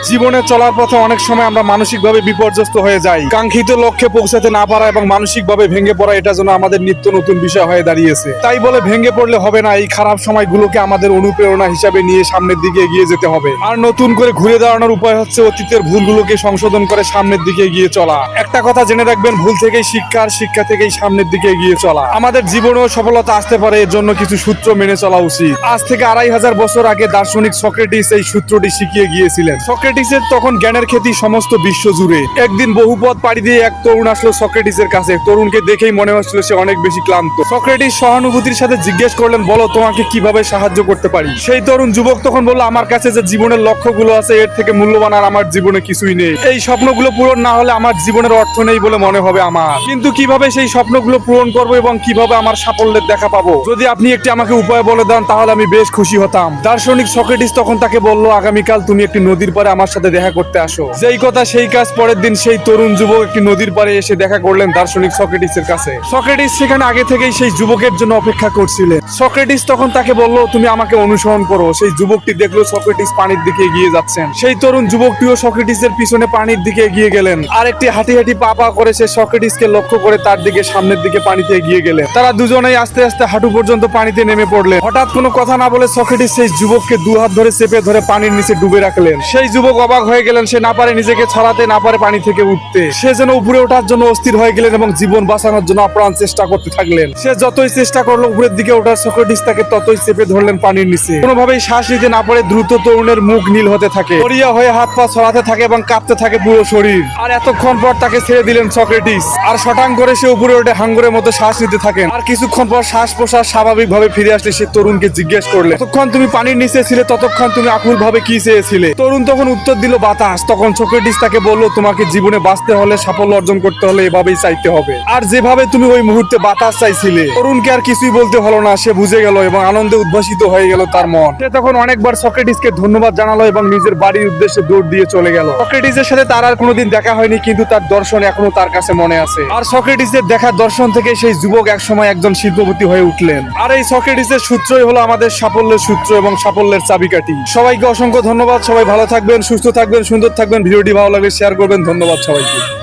জীবনে চলার পথে অনেক সময় আমরা মানসিকভাবে বিপর্যস্ত হয়ে যাই। কাঙ্ক্ষিত লক্ষ্যে পৌঁছাতে না পারা এবং মানসিকভাবে ভেঙে পড়া, এটা যেন আমাদের নিত্য নতুন বিষয় হয়ে দাঁড়িয়েছে। তাই বলে ভেঙে পড়লে হবে না, এই খারাপ সময়গুলোকে আমাদের অনুপ্রেরণা হিসাবে নিয়ে সামনের দিকে এগিয়ে যেতে হবে। আর নতুন করে ঘুরে দাঁড়ানোর উপায় হচ্ছে অতীতের ভুলগুলোকে সংশোধন করে সামনের দিকে এগিয়ে চলা। একটা কথা জেনে রাখবেন, ভুল থেকেই শিক্ষা, আর শিক্ষা থেকেই সামনের দিকে এগিয়ে চলা। আমাদের জীবনেও সফলতা আসতে পারে, এর জন্য কিছু সূত্র মেনে চলা উচিত। আজ থেকে 2500 বছর আগে দার্শনিক সক্রেটিস এই সূত্রটি শিখিয়ে গিয়েছিলেন। সক্রেটিসের তখন জ্ঞানের খ্যাতি সমস্ত বিশ্ব জুড়ে। একদিন বহু পথ পাড়ি দিয়ে এক তরুণ আসলো সক্রেটিসের কাছে। তরুণকে দেখেই মনে হচ্ছিল সে অনেক বেশি ক্লান্ত। সক্রেটিস সহানুভূতির সাথে জিজ্ঞেস করলেন, বলো তোমাকে কিভাবে সাহায্য করতে পারি। সেই তরুণ যুবক তখন বলল, আমার কাছে যে জীবনের লক্ষ্যগুলো আছে এর থেকে মূল্যবান আর আমার জীবনে কিছুই নেই। এই স্বপ্নগুলো পূরণ না হলে আমার জীবনের অর্থ নেই বলে মনে হবে আমার। কিন্তু কিভাবে সেই স্বপ্নগুলো পূরণ করবো এবং কিভাবে আমার সাফল্যের দেখা পাবো, যদি আপনি একটি আমাকে উপায় বলে দেন তাহলে আমি বেশ খুশি হতাম। দার্শনিক সক্রেটিস তখন তাকে বলল, আগামীকাল তুমি একটি নদীর পাড়ে আমার সাথে দেখা করতে আসো। যেই কথা সেই কাজ। পরের দিন সেই তরুণ যুবক একটি নদীর পাড়ে এসে দেখা করলেন দার্শনিক সক্রেটিসের কাছে। সক্রেটিস সেখানে আগে থেকেই সেই যুবকের জন্য অপেক্ষা করছিলেন। সক্রেটিস তখন তাকে বলল, তুমি আমাকে অনুসরণ করো। সেই যুবকটি দেখলো সক্রেটিস পানির দিকে এগিয়ে যাচ্ছেন। সেই তরুণ যুবকটিও সক্রেটিসের পিছনে পানির দিকে এগিয়ে গেলেন। আর একটি হাঁটি হাঁটি পা পা করে সে সক্রেটিসকে লক্ষ্য করে তার দিকে সামনের দিকে পানিতে এগিয়ে গেলেন। তারা দুজনেই আস্তে আস্তে হাঁটু পর্যন্ত পানিতে নেমে পড়লেন। হঠাৎ কোনো কথা না বলে সক্রেটিস সেই যুবককে দু হাত ধরে চেপে ধরে পানির নিচে ডুবে রাখলেন। সেই যুবক অবাক হয়ে গেলেন। সে না পারে নিজেকে ছড়াতে, না পারে পানি থেকে উঠতে। সে যেন উপরে ওঠার জন্য অস্থির হয়ে গেলেন এবং জীবন বাঁচানোর জন্য আপ্রাণ চেষ্টা করতে থাকলেন। সে যতই চেষ্টা করলো উপরের দিকে ওঠার, সক্রেটিস তাকে ততই চেপে ধরলেন পানির নিচে। কোনোভাবেই শ্বাস নিতে না পারে দ্রুত তরুণের মুখ নীল হতে থাকে, মরিয়া হয়ে হাত পা ছড়াতে থাকে এবং কাঁপতে থাকে পুরো শরীর। আর এতক্ষণ পর তাকে ছেড়ে দিলেন সক্রেটিস। আর শটাং করে সে উপরে ওঠে হাঙ্গরের মতো শ্বাস নিতে থাকেন। আর কিছুক্ষণ পর শ্বাস প্রশ্বাস স্বাভাবিকভাবে ফিরে আসলে সে তরুণকে জিজ্ঞেস করলে, ততক্ষণ তুমি পানির নিচে ছিলে, ততক্ষণ তুমি আকুল ভাবে কি চেয়েছিলে? তরুণ তখন উত্তর দিল, বাতাস। তখন সক্রেটিস তাকে বলল, তোমাকে জীবনে বাঁচতে হলে, সাফল্য অর্জন করতে হলে এভাবেই চাইতে হবে। আর যেভাবে তুমি ওই মুহূর্তে বাতাস চাইছিলে। তরুণকে আর কিছুই বলতে হলো না, সে বুঝে গেল এবং আনন্দে উদ্ভাসিত হয়ে গেল তার মন। সে তখন অনেকবার সক্রেটিসকে ধন্যবাদ জানালো এবং নিজের বাড়ির উদ্দেশ্যে দৌড় দিয়ে চলে গেল। সক্রেটিসের সাথে তার আর কোনোদিন দেখা হয়নি, কিন্তু তার দর্শন এখনো তার কাছে মনে আছে। আর সক্রেটিসের দেখার দর্শন থেকে সেই যুবক একসময় একজন শিল্পপতি হয়ে উঠলেন। আর এই সক্রেটিসের সূত্রই হলো আমাদের সাফল্যের সূত্র এবং সাফল্যের চাবিকাঠি। সবাইকে অসংখ্য ধন্যবাদ। সবাই ভালো থাকবেন, সুস্থ থাকবেন, সুন্দর থাকবেন। ভিডিওটি ভালো লাগলে শেয়ার করবেন। ধন্যবাদ সবাইকে।